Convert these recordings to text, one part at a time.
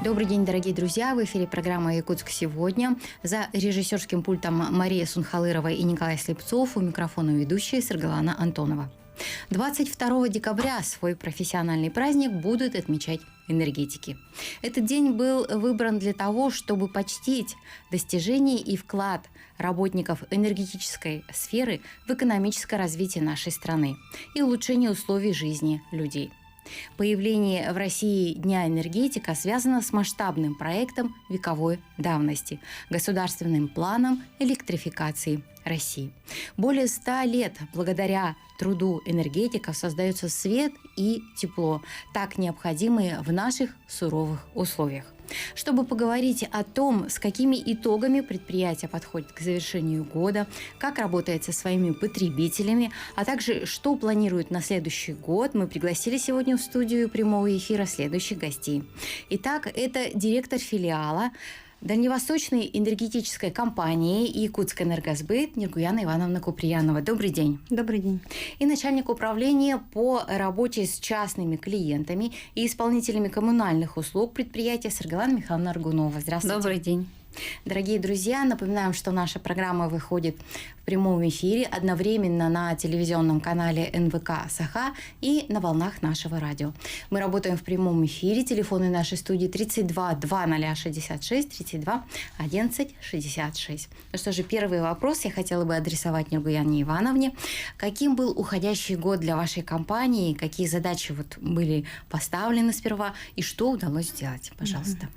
Добрый день, дорогие друзья! В эфире программа «Якутск сегодня». За режиссерским пультом Мария Сунхалырова и Николай Слепцов, у микрофона ведущая Саргалана Антонова. 22 декабря свой профессиональный праздник будут отмечать энергетики. Этот день был выбран для того, чтобы почтить достижения и вклад работников энергетической сферы в экономическое развитие нашей страны и улучшение условий жизни людей. Появление в России Дня энергетика связано с масштабным проектом вековой давности – государственным планом электрификации России. Более 100 лет благодаря труду энергетиков создается свет и тепло, так необходимые в наших суровых условиях. Чтобы поговорить о том, с какими итогами предприятие подходит к завершению года, как работает со своими потребителями, а также что планирует на следующий год, мы пригласили сегодня в студию прямого эфира следующих гостей. Итак, это директор филиала Дальневосточной энергетической компании «Якутскэнергосбыт» Ниргуяна Ивановна Куприянова. Добрый день. Добрый день. И начальник управления по работе с частными клиентами и исполнителями коммунальных услуг предприятия Саргалана Михайловна Аргунова. Здравствуйте. Добрый день. Дорогие друзья, напоминаем, что наша программа выходит в прямом эфире одновременно на телевизионном канале НВК «Саха» и на волнах нашего радио. Мы работаем в прямом эфире. Телефоны нашей студии 32 2066 32 11 66. Ну что же, первый вопрос я хотела бы адресовать Ниргуяне Ивановне. Каким был уходящий год для вашей компании? Какие задачи были поставлены сперва? И что удалось сделать? Пожалуйста.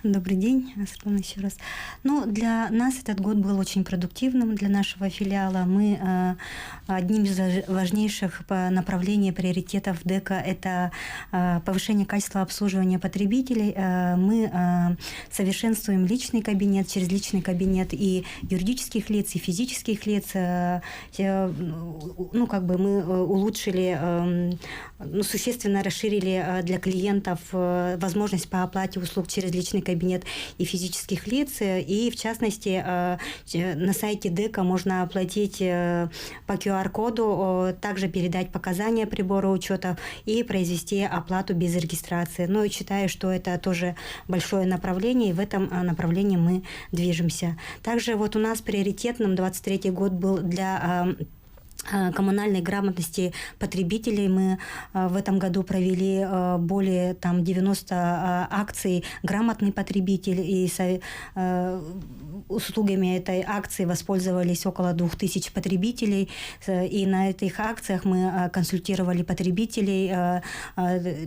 Добрый день, Светлана, еще раз. Для нас этот год был очень продуктивным, для нашего филиала. Мы одним из важнейших направлений, приоритетов ДЭКа – это повышение качества обслуживания потребителей. Мы совершенствуем личный кабинет, через личный кабинет и юридических лиц, и физических лиц. Мы улучшили, существенно расширили для клиентов возможность по оплате услуг через личный кабинет и физических лиц. И, в частности, на сайте ДЭКа можно оплатить по QR-коду, также передать показания прибора учета и произвести оплату без регистрации. И считаю, что это тоже большое направление, и в этом направлении мы движемся. Также у нас приоритетным 23-й год был для коммунальной грамотности потребителей. Мы в этом году провели более 90 акций «Грамотный потребитель», и услугами этой акции воспользовались около 2000 потребителей. И на этих акциях мы консультировали потребителей.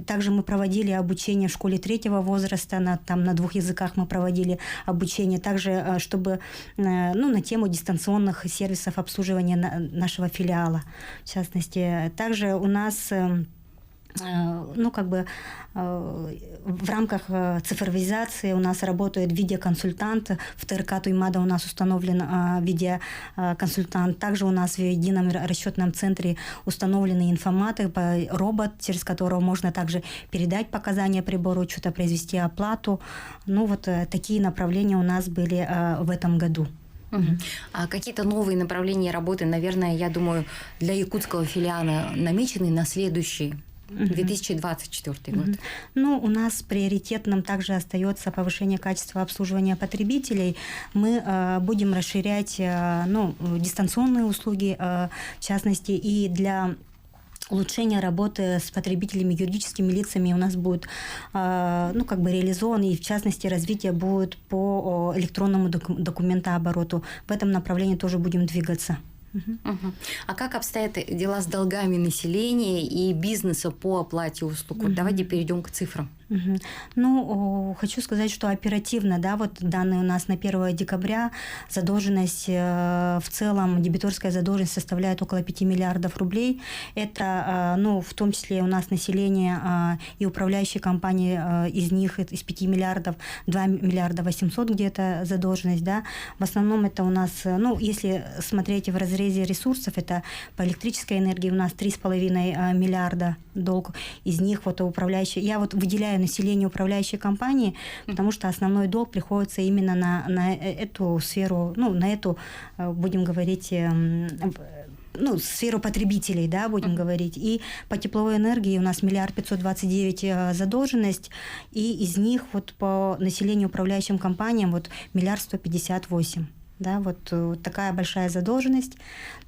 Также мы проводили обучение в школе 3-го возраста. На 2 языках мы проводили обучение. Также, чтобы на тему дистанционных сервисов обслуживания нашего филиала, в частности. Также у нас в рамках цифровизации у нас работает видеоконсультант. В ТРК Туймада у нас установлен видеоконсультант. Также у нас в едином расчетном центре установлены информаты, робот, через которого можно также передать показания прибора учета, произвести оплату. Такие направления у нас были в этом году. А какие-то новые направления работы, наверное, я думаю, для якутского филиала намечены на следующий 2024 год? У нас приоритетным также остается повышение качества обслуживания потребителей. Мы будем расширять дистанционные услуги, в частности, и для улучшение работы с потребителями, юридическими лицами у нас будет реализован, и в частности развитие будет по электронному документообороту. В этом направлении тоже будем двигаться. А как обстоят дела с долгами населения и бизнеса по оплате услуг? Давайте перейдем к цифрам. Хочу сказать, что оперативно, данные у нас на 1 декабря, задолженность в целом, дебиторская задолженность составляет около 5 миллиардов рублей. Это, в том числе у нас население и управляющие компании, из них, из 5 миллиардов, 2 миллиарда 800 где-то задолженность, В основном это у нас, если смотреть в разрезе ресурсов, это по электрической энергии у нас 3,5 миллиарда долг, из них управляющие, я выделяю население управляющей компании, потому что основной долг приходится именно на эту сферу, на эту, будем говорить, ну, сферу потребителей, да, будем говорить. И по тепловой энергии у нас 1 529 000 задолженность, и из них вот по населению управляющим компаниям вот 1 158 000. Да, вот такая большая задолженность,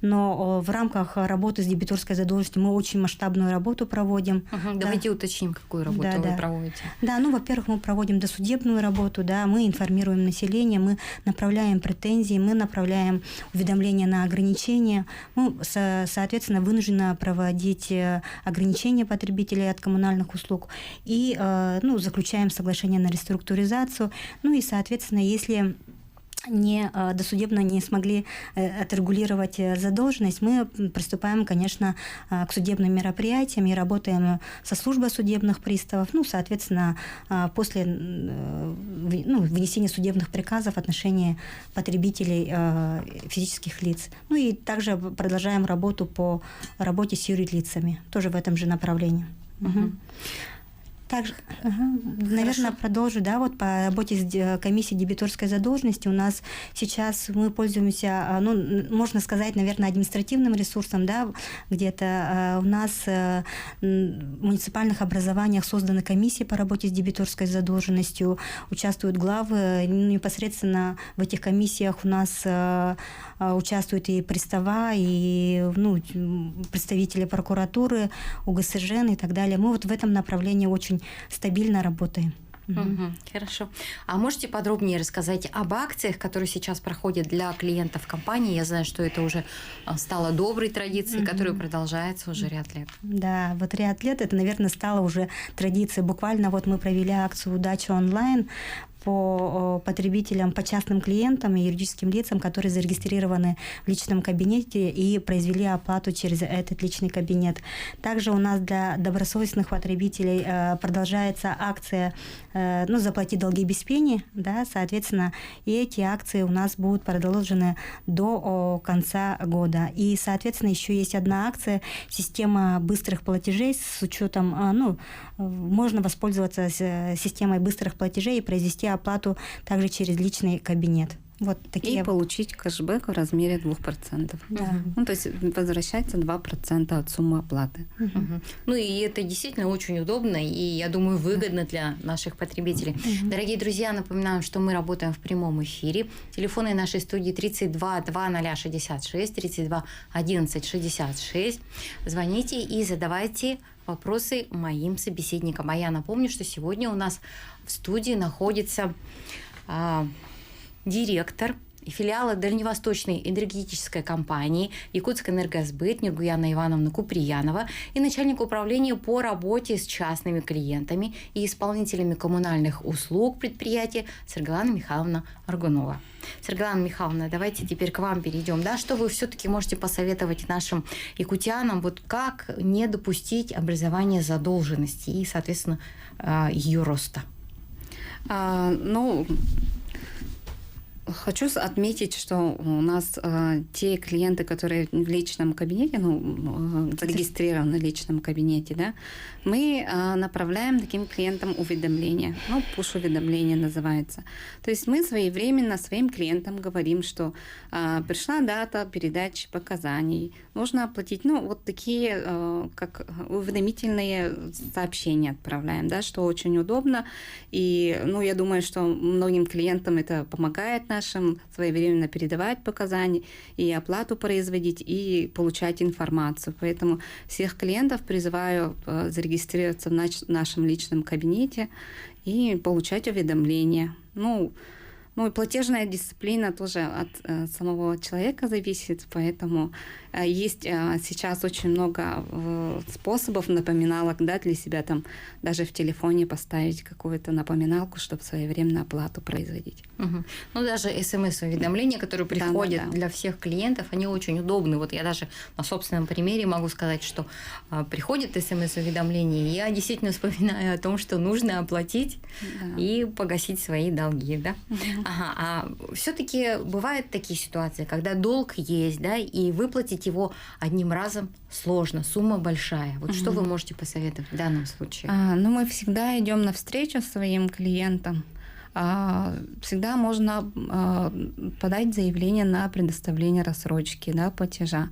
но в рамках работы с дебиторской задолженностью мы очень масштабную работу проводим. Давайте уточним, какую работу вы проводите. Да, ну, во-первых, мы проводим досудебную работу, да, мы информируем население, мы направляем претензии, мы направляем уведомления на ограничения, мы, соответственно, вынуждены проводить ограничения потребителей от коммунальных услуг и, ну, заключаем соглашение на реструктуризацию, ну и, соответственно, если досудебно не смогли отрегулировать задолженность, мы приступаем, конечно, к судебным мероприятиям и работаем со службой судебных приставов, ну, соответственно, после вынесения судебных приказов в отношении потребителей физических лиц. Ну и также продолжаем работу по работе с юрлицами, тоже в этом же направлении. Угу. Также, наверное, продолжу, да, вот по работе с комиссией дебиторской задолженности у нас сейчас мы пользуемся, ну, можно сказать, наверное, административным ресурсом, да, где-то у нас в муниципальных образованиях созданы комиссии по работе с дебиторской задолженностью, участвуют главы, непосредственно в этих комиссиях у нас участвуют и пристава, и, ну, представители прокуратуры, УГСЖН и так далее. Мы вот в этом направлении очень стабильно работаем. Хорошо. А можете подробнее рассказать об акциях, которые сейчас проходят для клиентов компании? Я знаю, что это уже стало доброй традицией, которая продолжается уже ряд лет. Да, вот ряд лет это, наверное, стало уже традицией. Буквально вот мы провели акцию «Удача онлайн» по потребителям, по частным клиентам и юридическим лицам, которые зарегистрированы в личном кабинете и произвели оплату через этот личный кабинет. Также у нас для добросовестных потребителей продолжается акция ну, «Заплати долги без пени», да, соответственно, и эти акции у нас будут продолжены до конца года. И, соответственно, еще есть одна акция «Система быстрых платежей» с учетом, ну, можно воспользоваться системой быстрых платежей и произвести оплату также через личный кабинет. Вот такие. И получить кэшбэк в размере 2%. Да. Ну, то есть возвращается 2% от суммы оплаты. Ну и это действительно очень удобно и, я думаю, выгодно для наших потребителей. Дорогие друзья, напоминаю, что мы работаем в прямом эфире. Телефоны нашей студии 32 2066, 32 11 66. Звоните и задавайте вопросы моим собеседникам. А я напомню, что сегодня у нас в студии находится директор филиала Дальневосточной энергетической компании «Якутскэнергосбыт» Нургуяна Ивановна Куприянова и начальник управления по работе с частными клиентами и исполнителями коммунальных услуг предприятия Саргалана Михайловна Аргунова. Саргалана Михайловна, давайте теперь к вам перейдем. Да, что вы все-таки можете посоветовать нашим якутянам, вот как не допустить образования задолженности и, соответственно, ее роста? Хочу отметить, что у нас те клиенты, которые в личном кабинете, зарегистрированы в личном кабинете, да, мы направляем таким клиентам уведомления, push-уведомление называется. То есть мы своевременно своим клиентам говорим, что пришла дата передачи показаний, нужно оплатить, вот такие, как уведомительные сообщения отправляем, да, что очень удобно. И, я думаю, что многим клиентам это помогает нашим своевременно передавать показания и оплату производить, и получать информацию. Поэтому всех клиентов призываю зарегистрироваться в нашем личном кабинете и получать уведомления. И платежная дисциплина тоже от самого человека зависит, поэтому есть сейчас очень много способов напоминалок, да, для себя, там даже в телефоне поставить какую-то напоминалку, чтобы своевременно оплату производить. Даже СМС-уведомления, которые приходят для всех клиентов, они очень удобны. Вот я даже на собственном примере могу сказать, что приходит СМС-уведомление, и я действительно вспоминаю о том, что нужно оплатить и погасить свои долги, да? А все-таки бывают такие ситуации, когда долг есть, да, и выплатить его одним разом сложно, сумма большая. Вот что вы можете посоветовать в данном случае? Мы всегда идем навстречу своим клиентам. Всегда можно подать заявление на предоставление рассрочки, да, платежа.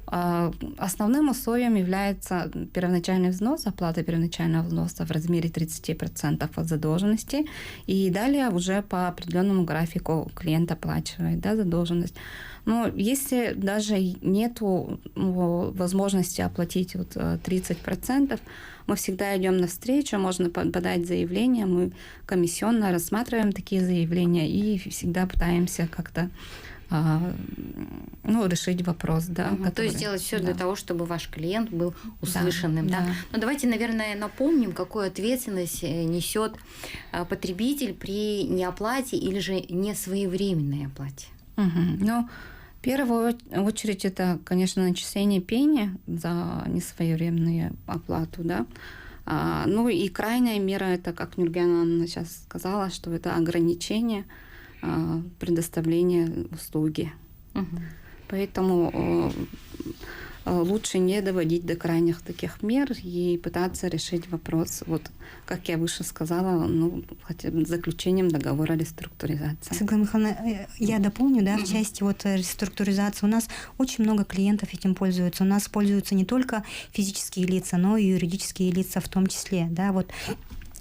Основным условием является первоначальный взнос, оплата первоначального взноса в размере 30% от задолженности, и далее уже по определенному графику клиент оплачивает, да, задолженность. Но если даже нет возможности оплатить 30%, мы всегда идем навстречу, можно подать заявление, мы комиссионно рассматриваем такие заявления и всегда пытаемся как-то решить вопрос, да. То есть сделать все для того, чтобы ваш клиент был услышанным, да. Но давайте, наверное, напомним, какую ответственность несет потребитель при неоплате или же несвоевременной оплате. В первую очередь это, конечно, начисление пени за несвоевременную оплату, да. И крайняя мера, это, как Нурген Анна сейчас сказала, что это ограничение предоставления услуги. Поэтому лучше не доводить до крайних таких мер и пытаться решить вопрос, как я выше сказала, хотя бы заключением договора реструктуризации. Светлана Михайловна, я дополню, да, в части реструктуризации. У нас очень много клиентов этим пользуются. У нас пользуются не только физические лица, но и юридические лица в том числе, да,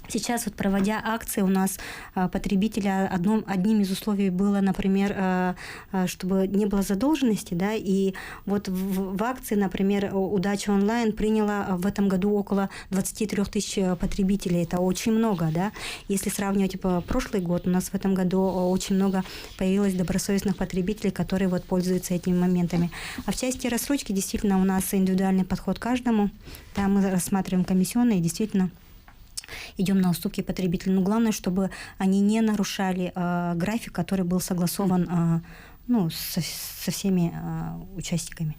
Сейчас, проводя акции, у нас потребителя одним из условий было, например, чтобы не было задолженности, да, и в акции, например, «Удача онлайн» приняла в этом году около 23 тысяч потребителей. Это очень много, да. Если сравнивать прошлый год, у нас в этом году очень много появилось добросовестных потребителей, которые пользуются этими моментами. А в части рассрочки действительно у нас индивидуальный подход к каждому. Да, мы рассматриваем комиссионные, действительно идем на уступки потребителям. Но главное, чтобы они не нарушали график, который был согласован со всеми участниками.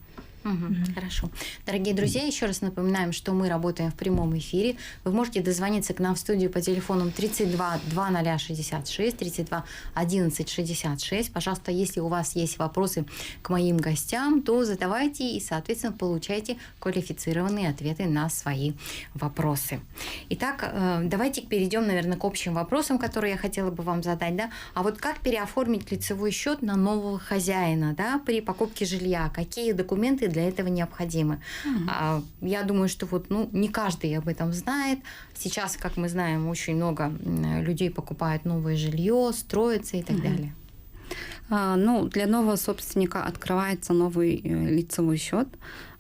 Хорошо. Дорогие друзья, еще раз напоминаем, что мы работаем в прямом эфире. Вы можете дозвониться к нам в студию по телефонам 32 2066, 32 11 66. Пожалуйста, если у вас есть вопросы к моим гостям, то задавайте и, соответственно, получайте квалифицированные ответы на свои вопросы. Итак, давайте перейдем, наверное, к общим вопросам, которые я хотела бы вам задать. Да? А как переоформить лицевой счет на нового хозяина, да, при покупке жилья? Какие документы для этого необходимы? Я думаю, что не каждый об этом знает. Сейчас, как мы знаем, очень много людей покупают новое жилье, строятся и так далее. Для нового собственника открывается новый лицевой счет.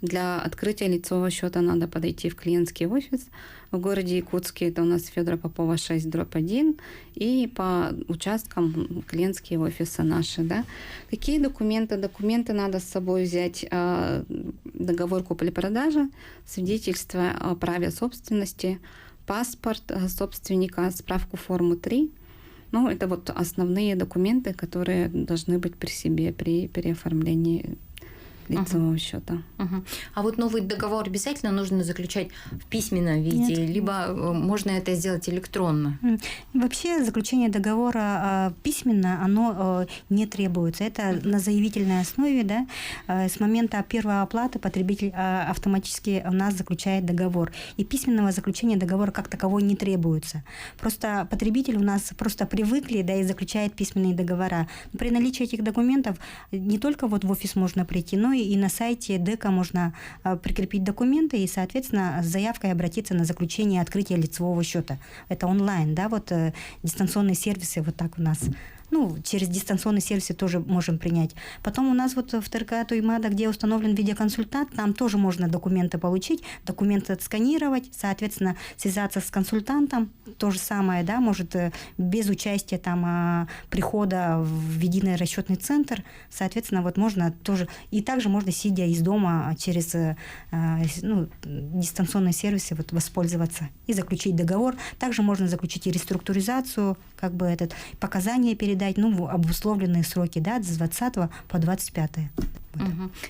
Для открытия лицевого счета надо подойти в клиентский офис. В городе Якутске это у нас Федора Попова 6/1, и по участкам клиентские офисы наши. Да. Какие документы? Документы надо с собой взять: договор купли-продажи, свидетельство о праве собственности, паспорт собственника, справку форму 3. Это основные документы, которые должны быть при себе при переоформлении лицевого счета. А новый договор обязательно нужно заключать в письменном виде, Нет. либо можно это сделать электронно? Вообще заключение договора письменно, оно не требуется. Это на заявительной основе, да. С момента первой оплаты потребитель автоматически у нас заключает договор. И письменного заключения договора как такового не требуется. Просто потребитель у нас просто привыкли, да, и заключает письменные договора. Но при наличии этих документов не только в офис можно прийти, но и на сайте ДЭКа можно прикрепить документы и, соответственно, с заявкой обратиться на заключение и открытие лицевого счета. Это онлайн, да, дистанционные сервисы так у нас. Через дистанционные сервисы тоже можем принять. Потом у нас в ТРК Туймада, где установлен видеоконсультант, там тоже можно документы получить, документы отсканировать, соответственно, связаться с консультантом. То же самое, да, может без участия прихода в единый расчетный центр. Соответственно, можно тоже. И также можно, сидя из дома, через дистанционные сервисы воспользоваться и заключить договор. Также можно заключить и реструктуризацию, показания передать, обусловленные сроки, да, с 20 по 25.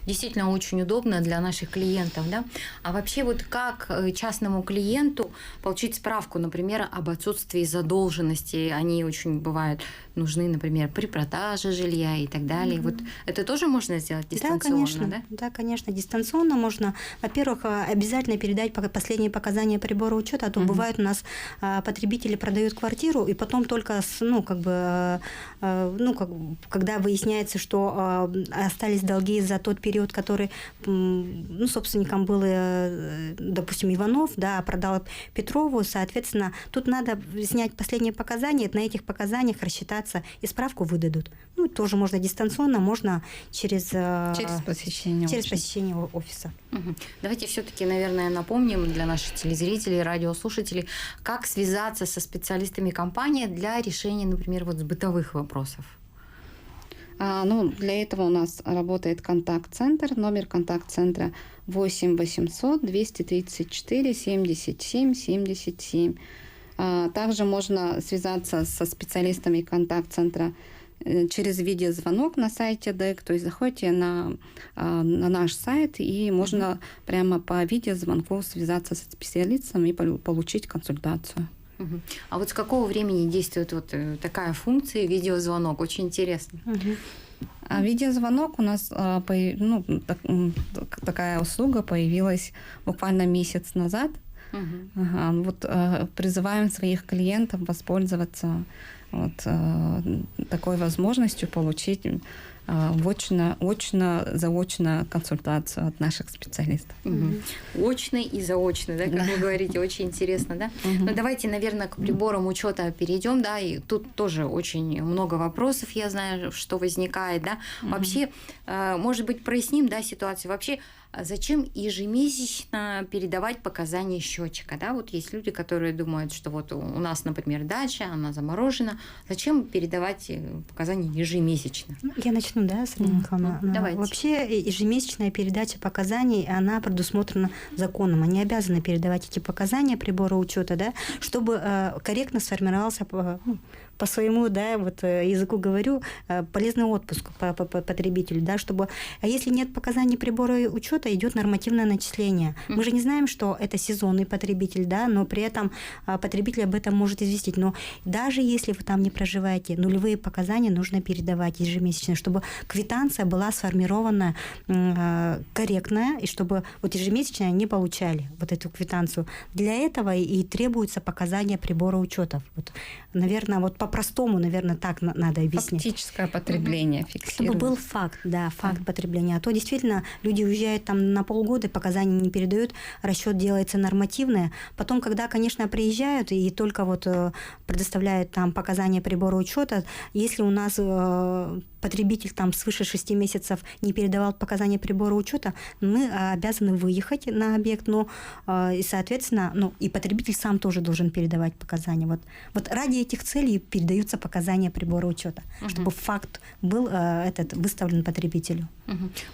Действительно очень удобно для наших клиентов, да? А вообще как частному клиенту получить справку, например, об отсутствии задолженности? Они очень бывают нужны, например, при продаже жилья и так далее. Это тоже можно сделать дистанционно, да? Да, конечно, дистанционно можно. Во-первых, обязательно передать последние показания прибора учета, а то бывает у нас потребители продают квартиру, и потом только когда выясняется, что остались долги и за тот период, который собственником был, допустим, Иванов, да, продал Петрову, соответственно, тут надо снять последние показания, на этих показаниях рассчитаться, и справку выдадут. Ну, тоже можно дистанционно, можно через посещение офиса. Угу. Давайте все-таки, наверное, напомним для наших телезрителей, радиослушателей, как связаться со специалистами компании для решения, например, вот бытовых вопросов. Для этого у нас работает контакт-центр. Номер контакт-центра 8 800 234 77 77. Также можно связаться со специалистами контакт-центра через видеозвонок на сайте ДЭК. То есть заходите на наш сайт, и можно прямо по видеозвонку связаться со специалистом и получить консультацию. А вот с какого времени действует вот такая функция видеозвонок? Очень интересно. Видеозвонок у нас, такая услуга появилась буквально месяц назад. Призываем своих клиентов воспользоваться такой возможностью получить очно-заочно консультацию от наших специалистов. Очный и заочный, да, как вы говорите, очень интересно, да? Но давайте, наверное, к приборам учета перейдем, да, и тут тоже очень много вопросов, я знаю, что возникает, да. Вообще, может быть, проясним, да, ситуацию. Вообще, зачем ежемесячно передавать показания счетчика, да? Вот есть люди, которые думают, что вот у нас, например, дача, она заморожена. Зачем передавать показания ежемесячно? Я начну, да, Светлана Михайловна? Давайте. Вообще ежемесячная передача показаний, она предусмотрена законом. Они обязаны передавать эти показания прибора учета, да, чтобы корректно сформировался по своему, да, вот языку говорю, полезный отпуск по потребителю, да, чтобы, а если нет показаний прибора учета, идет нормативное начисление. Мы же не знаем, что это сезонный потребитель, да, но при этом потребитель об этом может известить. Но даже если вы там не проживаете, нулевые показания нужно передавать ежемесячно, чтобы квитанция была сформирована корректная, и чтобы вот ежемесячно они получали вот эту квитанцию. Для этого и требуются показания прибора учетов. Вот, наверное, вот по-простому, наверное, так надо объяснить. Фактическое потребление фиксируется. Чтобы был факт, да, факт потребления. А то действительно люди уезжают там на полгода, показания не передают, расчет делается нормативный. Потом, когда, конечно, приезжают и только вот предоставляют там показания прибора учета, если у нас потребитель там свыше 6 месяцев не передавал показания прибора учета, мы обязаны выехать на объект, и, соответственно, и потребитель сам тоже должен передавать показания. Вот ради этих целей передаются показания прибора учета, чтобы факт был выставлен потребителю.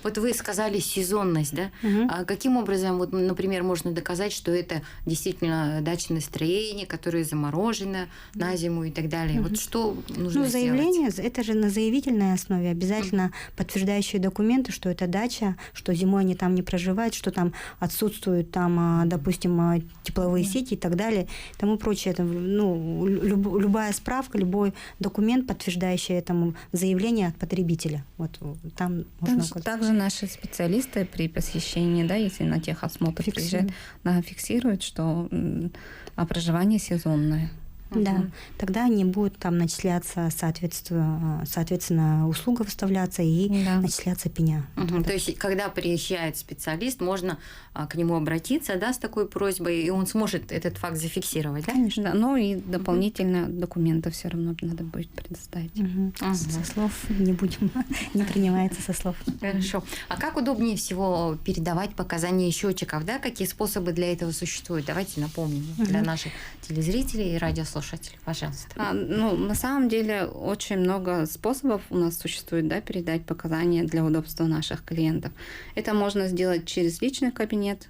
Вот вы сказали сезонность, да? А каким образом, вот, например, можно доказать, что это действительно дачное строение, которое заморожено на зиму и так далее? Вот что нужно заявление, сделать? это же на заявительной основе обязательно подтверждающие документы, что это дача, что зимой они там не проживают, что там отсутствуют там, допустим, тепловые сети и так далее, и тому прочее. Это, любая справка, любой документ, подтверждающий этому заявление от потребителя. Вот там можно. Также наши специалисты при посещении, да, если на техосмотр приезжают, фиксируют, что проживание сезонное. Да, тогда они будут там начисляться, соответственно, услуга выставляться и начисляться пеня. То есть, когда приезжает специалист, можно к нему обратиться, да, с такой просьбой, и он сможет этот факт зафиксировать, да? Конечно, да, и дополнительно документы все равно надо будет предоставить. Со слов не будем, не принимается со слов. Хорошо. А как удобнее всего передавать показания счетчиков, да? Какие способы для этого существуют? Давайте напомним для наших телезрителей и радиослушателей. Пожалуйста. На самом деле очень много способов у нас существует, да, передать показания для удобства наших клиентов. Это можно сделать через личный кабинет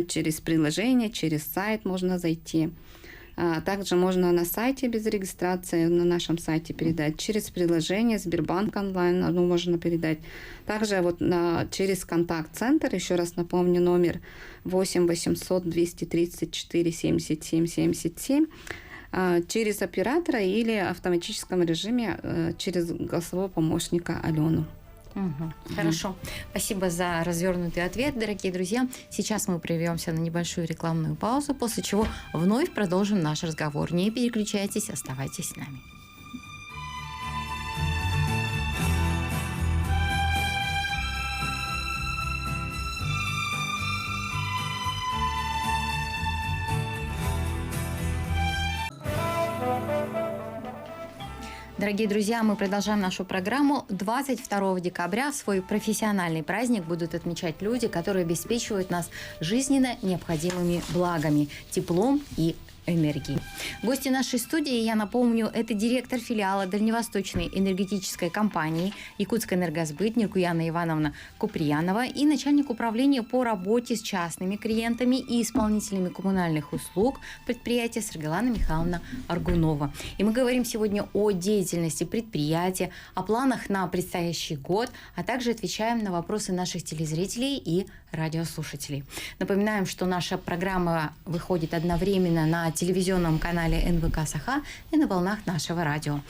через приложение, через сайт можно зайти. Также можно на сайте без регистрации, на нашем сайте передать. Через приложение Сбербанк онлайн можно передать. Также через контакт-центр, еще раз напомню, номер 8 800 234 77 77, через оператора или в автоматическом режиме через голосового помощника Алену. Хорошо. Спасибо за развернутый ответ, дорогие друзья. Сейчас мы прервемся на небольшую рекламную паузу, после чего вновь продолжим наш разговор. Не переключайтесь, оставайтесь с нами. Дорогие друзья, мы продолжаем нашу программу. 22 декабря свой профессиональный праздник будут отмечать люди, которые обеспечивают нас жизненно необходимыми благами, теплом и энергии. Гости нашей студии, я напомню, это директор филиала Дальневосточной энергетической компании «Якутская энергосбыт» Ниркуяна Ивановна Куприянова и начальник управления по работе с частными клиентами и исполнителями коммунальных услуг предприятия Саргалана Михайловна Аргунова. И мы говорим сегодня о деятельности предприятия, о планах на предстоящий год, а также отвечаем на вопросы наших телезрителей и радиослушателей. Напоминаем, что наша программа выходит одновременно на телевизионном канале НВК Саха и на волнах нашего радио.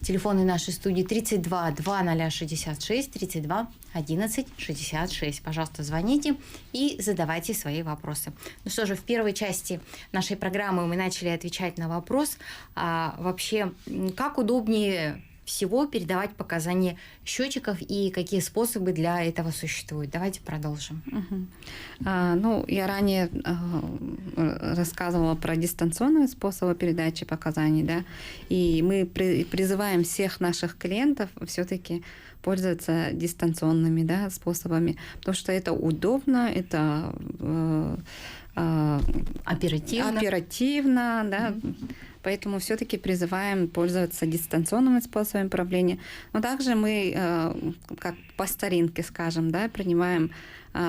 Телефоны нашей студии 32 2066 32 11 66. Пожалуйста, звоните и задавайте свои вопросы. Ну что же, в первой части нашей программы мы начали отвечать на вопрос, вообще, как удобнее всего передавать показания счетчиков и какие способы для этого существуют. Давайте продолжим. Я ранее рассказывала про дистанционные способы передачи показаний, да, и мы призываем всех наших клиентов все-таки пользоваться дистанционными, да, способами, потому что это удобно, это оперативно, да. Поэтому все-таки призываем пользоваться дистанционными способами управления. Но также мы, как по старинке, скажем, да, принимаем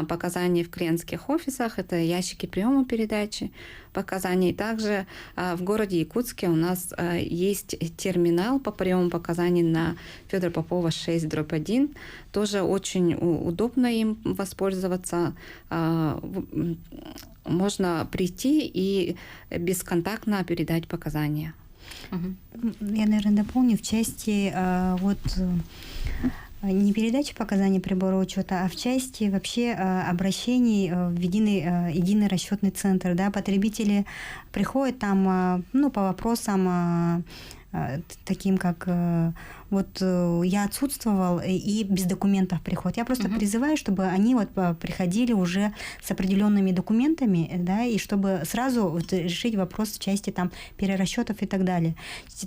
показания в клиентских офисах. Это ящики приема передачи показаний. Также в городе Якутске у нас есть терминал по приему показаний на Федора Попова 6/1. Тоже очень удобно им воспользоваться. Можно прийти и бесконтактно передать показания. Я, наверное, дополню в части не передачи показаний прибора учета, а в части вообще обращений в единый расчетный центр. Да, потребители приходят там по вопросам таким, как я отсутствовал и без документов приходят. Я просто призываю, чтобы они приходили уже с определенными документами, да, и чтобы сразу решить вопрос в части перерасчетов и так далее.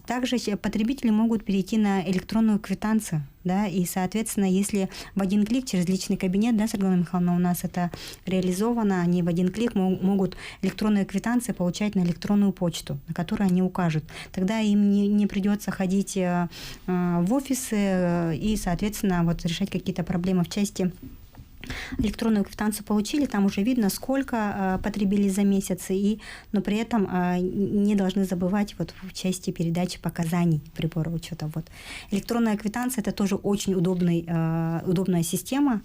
Также потребители могут перейти на электронную квитанцию, да, и, соответственно, если в один клик через личный кабинет, да, Саргалана Михайловна, у нас это реализовано, они в один клик могут электронные квитанции получать на электронную почту, на которую они укажут. Тогда им не придется ходить в офисы и, соответственно, решать какие-то проблемы в части. Электронную квитанцию получили, там уже видно, сколько потребили за месяц, но при этом не должны забывать в части передачи показаний прибора учета. Электронная квитанция – это тоже очень удобная система,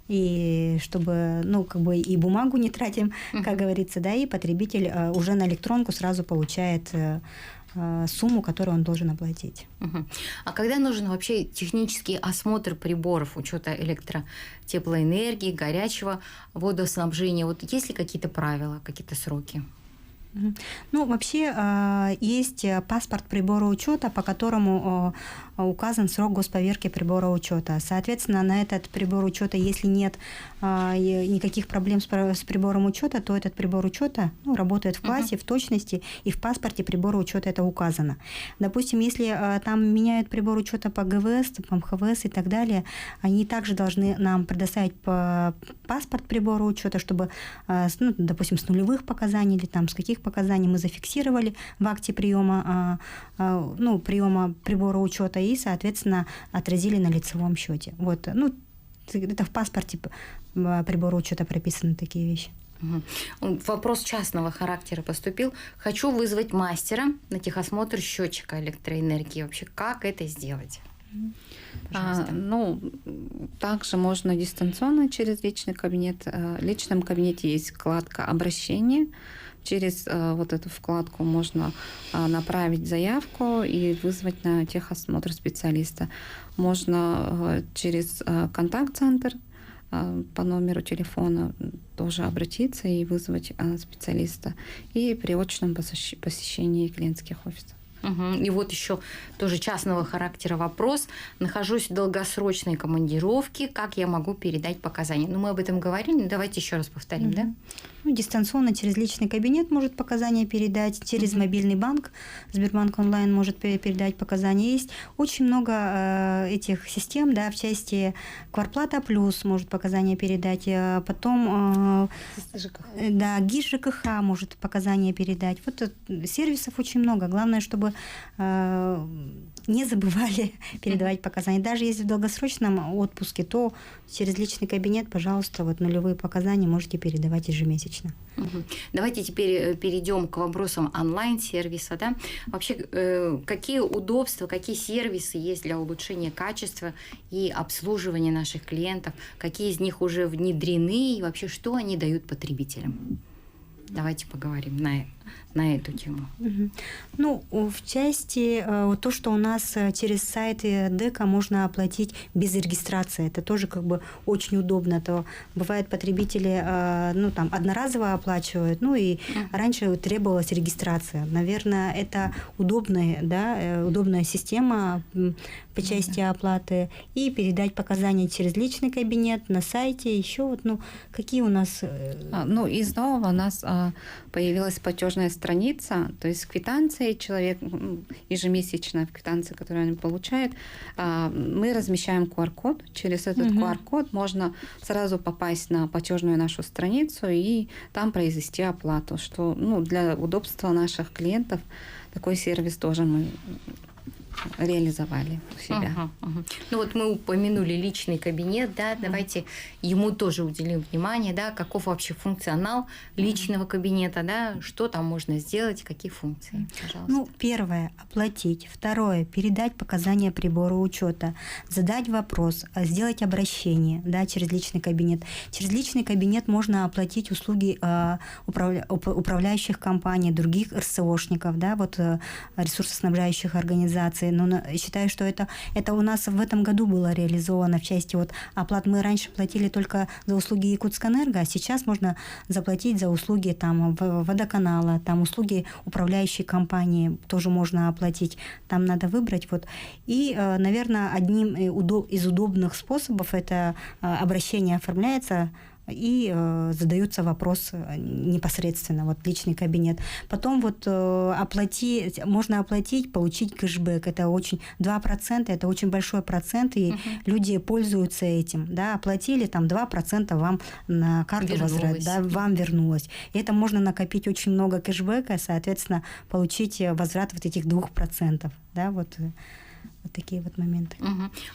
и чтобы, и бумагу не тратим, как говорится, да, и потребитель уже на электронку сразу получает сумму, которую он должен оплатить. А когда нужен вообще технический осмотр приборов учета теплоэнергии, горячего водоснабжения? Есть ли какие-то правила, какие-то сроки? Вообще есть паспорт прибора учета, по которому указан срок госповерки прибора учета. Соответственно, на этот прибор учета, если нет никаких проблем с прибором учета, то этот прибор учета работает в классе, в точности, и в паспорте прибора учета это указано. Допустим, если там меняют прибор учета по ГВС, по МХВС и так далее, они также должны нам предоставить паспорт прибора учета, чтобы, допустим, с нулевых показаний или с каких показаний мы зафиксировали в акте приема прибора учета и, соответственно, отразили на лицевом счете. Это в паспорте прибора учета прописаны такие вещи. Вопрос частного характера поступил. Хочу вызвать мастера на техосмотр счетчика электроэнергии. Вообще, как это сделать? Также можно дистанционно через личный кабинет. В личном кабинете есть вкладка «Обращение». Через эту вкладку можно направить заявку и вызвать на техосмотр специалиста. Можно через контакт-центр по номеру телефона тоже обратиться и вызвать специалиста. И при очном посещении клиентских офисов. И вот еще тоже частного характера вопрос. Нахожусь в долгосрочной командировке. Как я могу передать показания? Ну, мы об этом говорили. Давайте еще раз повторим, да? Ну, дистанционно через личный кабинет может показания передать, через мобильный банк, Сбербанк онлайн может передать показания. Есть очень много этих систем, да, в части Квартплата Плюс может показания передать, потом да, ГИС ЖКХ может показания передать. Вот сервисов очень много. Главное, чтобы не забывали передавать показания. Даже если в долгосрочном отпуске, то через личный кабинет, пожалуйста, вот нулевые показания можете передавать ежемесячно. Давайте теперь перейдем к вопросам онлайн-сервиса. Да? Вообще, какие удобства, какие сервисы есть для улучшения качества и обслуживания наших клиентов? Какие из них уже внедрены и вообще что они дают потребителям? Давайте поговорим на эту тему. Ну, в части то, что у нас через сайт ДЭКа можно оплатить без регистрации, это тоже как бы очень удобно. То бывает потребители, ну, там, одноразово оплачивают, ну, и раньше требовалась регистрация. Наверное, это удобная, да, удобная система по части оплаты. И передать показания через личный кабинет на сайте. Еще вот, ну, какие у нас... Ну, из нового у нас появилась платежная страница, то есть квитанции человек ежемесячно в квитанции, которую он получает, мы размещаем QR-код. Через этот QR-код можно сразу попасть на платежную нашу страницу и там произвести оплату, что, ну, для удобства наших клиентов такой сервис тоже мы реализовали у себя. Ну вот мы упомянули личный кабинет, да, давайте ему тоже уделим внимание, да, каков вообще функционал личного кабинета, да, что там можно сделать, какие функции, пожалуйста. Ну, первое – оплатить. Второе – передать показания прибора учета, задать вопрос, сделать обращение, да, через личный кабинет. Через личный кабинет можно оплатить услуги управляющих компаний, других РСОшников, да, вот ресурсоснабжающих организаций. Но считаю, что это у нас в этом году было реализовано в части вот оплат. Мы раньше платили только за услуги Якутскэнерго, а сейчас можно заплатить за услуги там водоканала, там услуги управляющей компании тоже можно оплатить. Там надо выбрать вот. И, наверное, одним из удобных способов это обращение оформляется и задается вопрос непосредственно, вот личный кабинет. Потом вот можно оплатить, получить кэшбэк. Это 2%, это очень большой процент, и люди пользуются этим. Да, оплатили, там 2% вам на карту возврат, да, вам вернулось. И это можно накопить очень много кэшбэка, соответственно, получить возврат вот этих 2%. Да, вот такие вот моменты.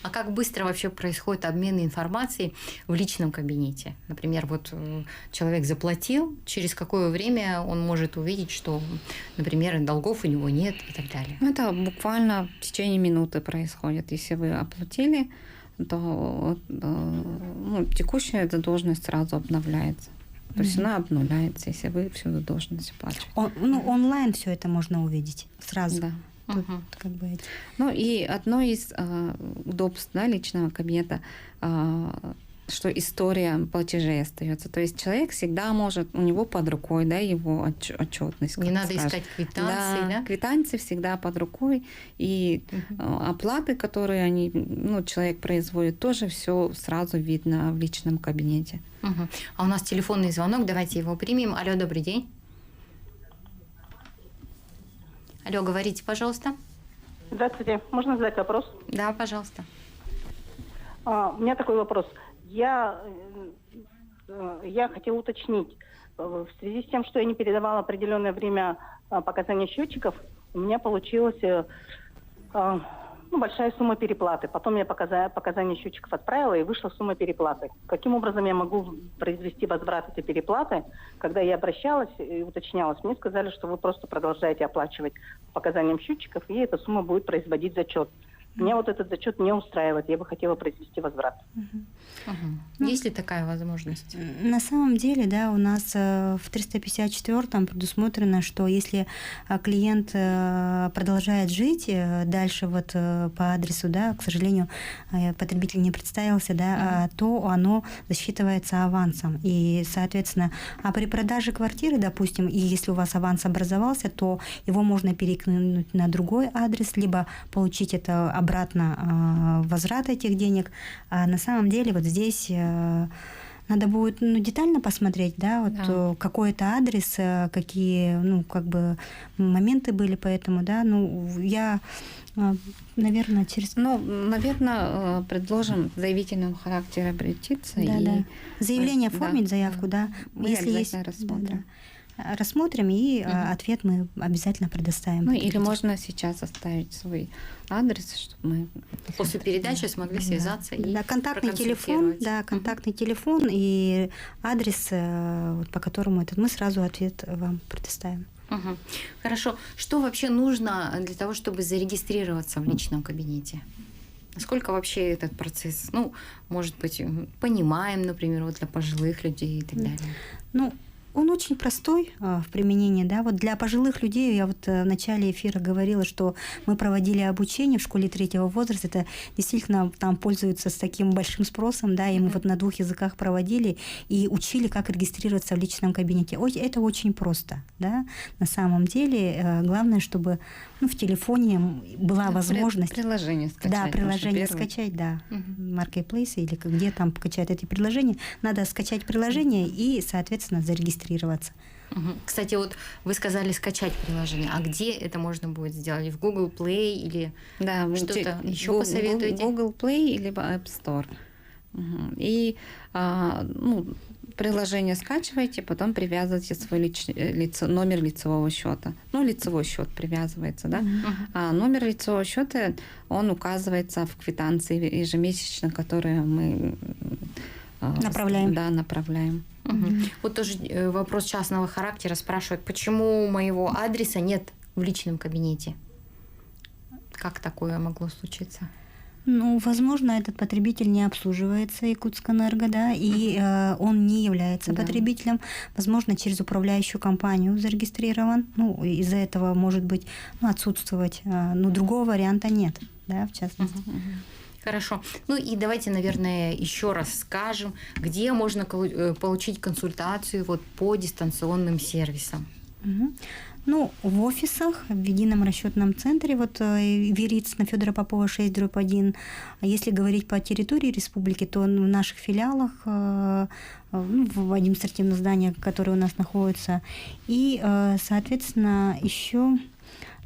А как быстро вообще происходит обмен информацией в личном кабинете? Например, вот человек заплатил, через какое время он может увидеть, что, например, долгов у него нет и так далее? Это буквально в течение минуты происходит. Если вы оплатили, то текущая задолженность сразу обновляется. То есть она обнуляется, если вы всю задолженность оплачиваете. Онлайн все это можно увидеть сразу. Да. Тут, как бы... Ну и одно из удобств, да, личного кабинета, что история платежей остается. То есть человек всегда может, у него под рукой, да, его отчетность. Не надо искать квитанции, да? Квитанции всегда под рукой, и оплаты, которые человек производит, тоже все сразу видно в личном кабинете. А у нас телефонный звонок, давайте его примем. Алло, добрый день. Алло, говорите, пожалуйста. Здравствуйте. Можно задать вопрос? Да, пожалуйста. У меня такой вопрос. Я хотела уточнить. В связи с тем, что я не передавала определенное время показания счетчиков, у меня получилась большая сумма переплаты. Потом я показания счетчиков отправила, и вышла сумма переплаты. Каким образом я могу произвести возврат этой переплаты? Когда я обращалась и уточнялась, мне сказали, что вы просто продолжаете оплачивать по показаниям счетчиков, и эта сумма будет производить зачет. Меня вот этот зачет не устраивает, я бы хотела произвести возврат. Есть ли такая возможность? На самом деле, да, у нас в 354-м предусмотрено, что если клиент продолжает жить дальше вот по адресу, да, к сожалению, потребитель не представился, да, то оно засчитывается авансом. И, соответственно, а при продаже квартиры, допустим, и если у вас аванс образовался, то его можно перекинуть на другой адрес, либо получить это обратно, возврат этих денег. А на самом деле вот здесь надо будет детально посмотреть, да, вот какой это адрес, какие, как бы моменты были, поэтому, да, я, наверное, предложим заявительного характера обратиться. Да. Заявление оформить, заявку, да. Мы если есть, рассмотрим. Рассмотрим, и ответ мы обязательно предоставим. Или можно сейчас оставить свой адрес, чтобы мы После передачи смогли связаться и контактный телефон, контактный телефон и адрес, по которому мы сразу ответ вам предоставим. Хорошо. Что вообще нужно для того, чтобы зарегистрироваться в личном кабинете? Насколько вообще этот процесс, может быть, понимаем, например, вот для пожилых людей и так далее? Он очень простой в применении, да. Вот для пожилых людей, я вот в начале эфира говорила, что мы проводили обучение в школе 3-го возраста. Это действительно там пользуются с таким большим спросом, да, и мы вот на 2 языках проводили и учили, как регистрироваться в личном кабинете. Это очень просто, да. На самом деле, главное, чтобы в телефоне была возможность... Приложение скачать. Да, приложение скачать, да. Marketplace или где там качать эти приложения. Надо скачать приложение и, соответственно, зарегистрироваться. Кстати, вот вы сказали скачать приложение. А где это можно будет сделать? В Google Play или что-то еще посоветуете? Google Play либо App Store. И приложение скачиваете, потом привязываете свой номер лицевого счета. Лицевой счет привязывается, да. А номер лицевого счета, он указывается в квитанции ежемесячно, которую мы направляем. Да, направляем. Вот тоже вопрос частного характера спрашивают, почему моего адреса нет в личном кабинете? Как такое могло случиться? Возможно, этот потребитель не обслуживается Якутскэнерго, да, и он не является потребителем. Возможно, через управляющую компанию зарегистрирован. Из-за этого может быть отсутствовать. Другого варианта нет, да, в частности. Хорошо. И давайте, наверное, еще раз скажем, где можно получить консультацию по дистанционным сервисам. В офисах, в едином расчетном центре, Вериц на Федора Попова 6/1. Если говорить по территории республики, то в наших филиалах, в административном здании, которое у нас находится, и, соответственно, еще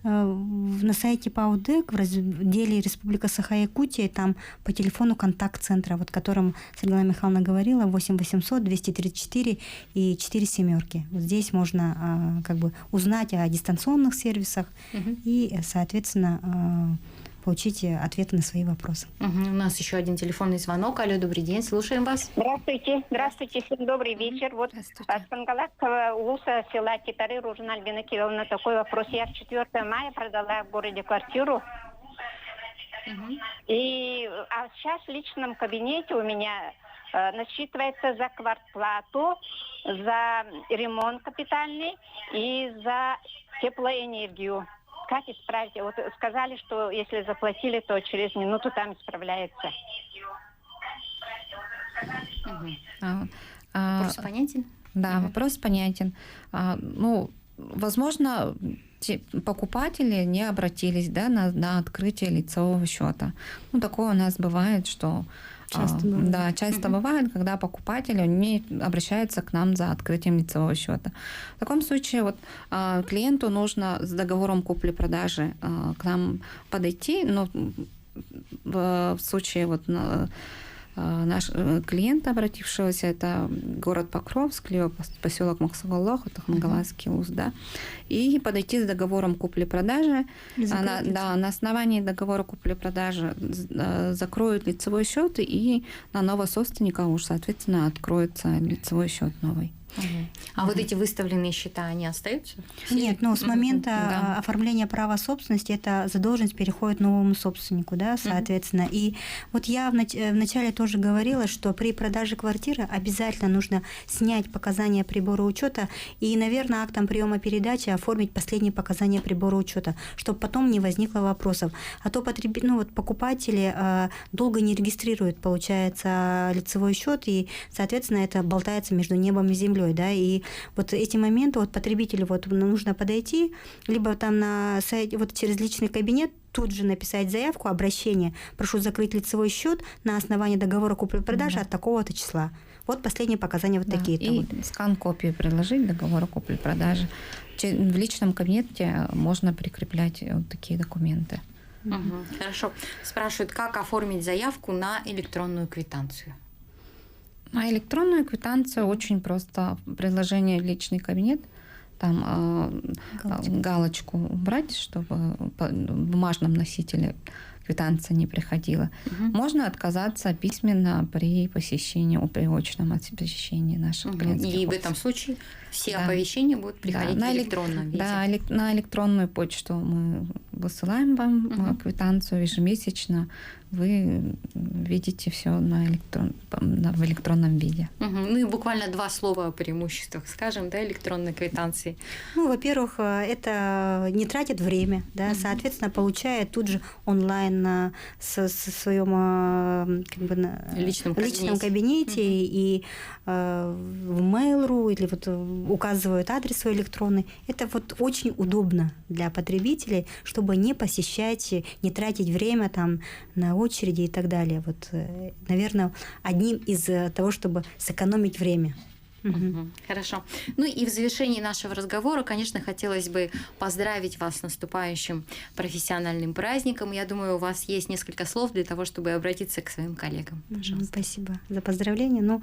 на сайте ПАОДЭК в разделе Республика Саха-Якутия, там по телефону контакт-центра, о котором Светлана Михайловна говорила, 8 800 234 и 4 семерки. Вот здесь можно узнать о дистанционных сервисах и, соответственно, получить ответы на свои вопросы. У нас еще один телефонный звонок. Алло, добрый день, слушаем вас. Здравствуйте, всем добрый вечер. Аспангалак, улуса села Китары, Ружина Альбина Кирилловна, такой вопрос. Я в 4 мая продала в городе квартиру. А сейчас в личном кабинете у меня насчитывается за квартплату, за ремонт капитальный и за теплоэнергию. Как исправить? Сказали, что если заплатили, то через минуту там исправляется. Вопрос понятен? Да, вопрос понятен. Возможно, покупатели не обратились, да, на открытие лицевого счета. Такое у нас бывает, что часто бывает, когда покупатели не обращаются к нам за открытием лицевого счета. В таком случае клиенту нужно с договором купли-продажи к нам подойти, но в случае наш клиент, обратившегося, это город Покровск, либо поселок Максугаллох, это Хангаласский УЗ, да, и подойти с договором купли-продажи. На основании договора купли-продажи закроют лицевой счет, и на нового собственника уж, соответственно, откроется лицевой счет новый. А вот эти выставленные счета, они остаются? Нет, ну с момента Да. оформления права собственности эта задолженность переходит новому собственнику, да, соответственно. И вот я вначале тоже говорила, что при продаже квартиры обязательно нужно снять показания прибора учета и, наверное, актом приема передачи оформить последние показания прибора учета, чтобы потом не возникло вопросов. А то покупатели долго не регистрируют, получается, лицевой счет, и, соответственно, это болтается между небом и землей, да, и вот эти моменты вот потребителю вот нужно подойти, либо там на сайте, вот через личный кабинет тут же написать заявку, обращение, прошу закрыть лицевой счет на основании договора купли-продажи от такого-то числа. Вот последние показания вот Да, такие-то. и Вот. скан-копию приложить договора купли-продажи. В личном кабинете можно прикреплять вот такие документы. Мгм. Хорошо. Спрашивают, как оформить заявку на электронную квитанцию? А электронную квитанцию очень просто. Приложение «Личный кабинет», там галочку убрать, чтобы в бумажном носителе квитанция не приходила. Можно отказаться письменно при очном посещении наших клиентских И в офисов. этом случае все Да. оповещения будут приходить Да, в электронном виде. Да, на электронную почту мы высылаем вам квитанцию ежемесячно. Вы видите все в электронном виде. Ну и буквально 2 слова о преимуществах, скажем, да, электронной квитанции. Ну, во-первых, это не тратит время, да, соответственно, получает тут же онлайн на своем Личном личном кабинете и в Mail.ru или вот указывают адрес свой электронный. Это вот очень удобно для потребителей, чтобы не посещать, не тратить время там на очереди и так далее. Вот, наверное, одним из того, чтобы сэкономить время. Хорошо. Ну и в завершении нашего разговора, конечно, хотелось бы поздравить вас с наступающим профессиональным праздником. Я думаю, у вас есть несколько слов для того, чтобы обратиться к своим коллегам. Пожалуйста. Спасибо за поздравления. Ну,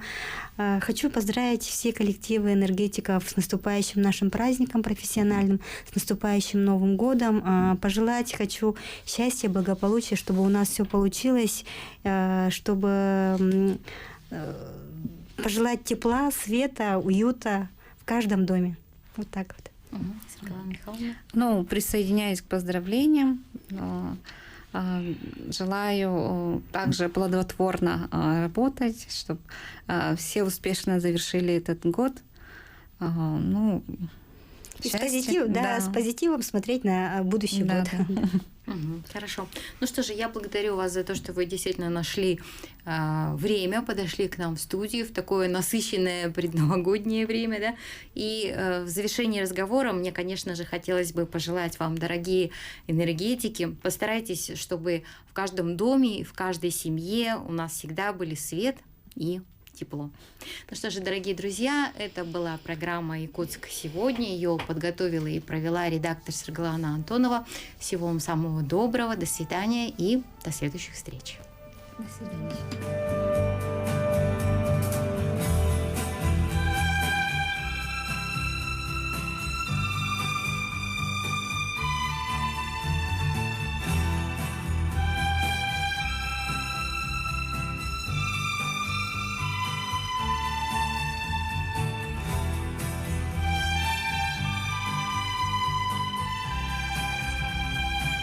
хочу поздравить все коллективы энергетиков с наступающим нашим праздником профессиональным, с наступающим Новым годом. Пожелать хочу счастья, благополучия, чтобы у нас все получилось, чтобы пожелать тепла, света, уюта в каждом доме. Вот так вот. Светлана Михайловна. Ну, присоединяюсь к поздравлениям. Желаю также плодотворно работать, чтобы все успешно завершили этот год. Ну, И с позитивом смотреть на будущий год. Да. Хорошо. Ну что же, я благодарю вас за то, что вы действительно нашли время, подошли к нам в студию в такое насыщенное предновогоднее время, да. И в завершении разговора мне, конечно же, хотелось бы пожелать вам, дорогие энергетики, постарайтесь, чтобы в каждом доме, в каждой семье у нас всегда были свет и тепло. Ну что же, дорогие друзья, это была программа «Якутск сегодня». Ее подготовила и провела редактор Светлана Антонова. Всего вам самого доброго, до свидания и до следующих встреч. До свидания.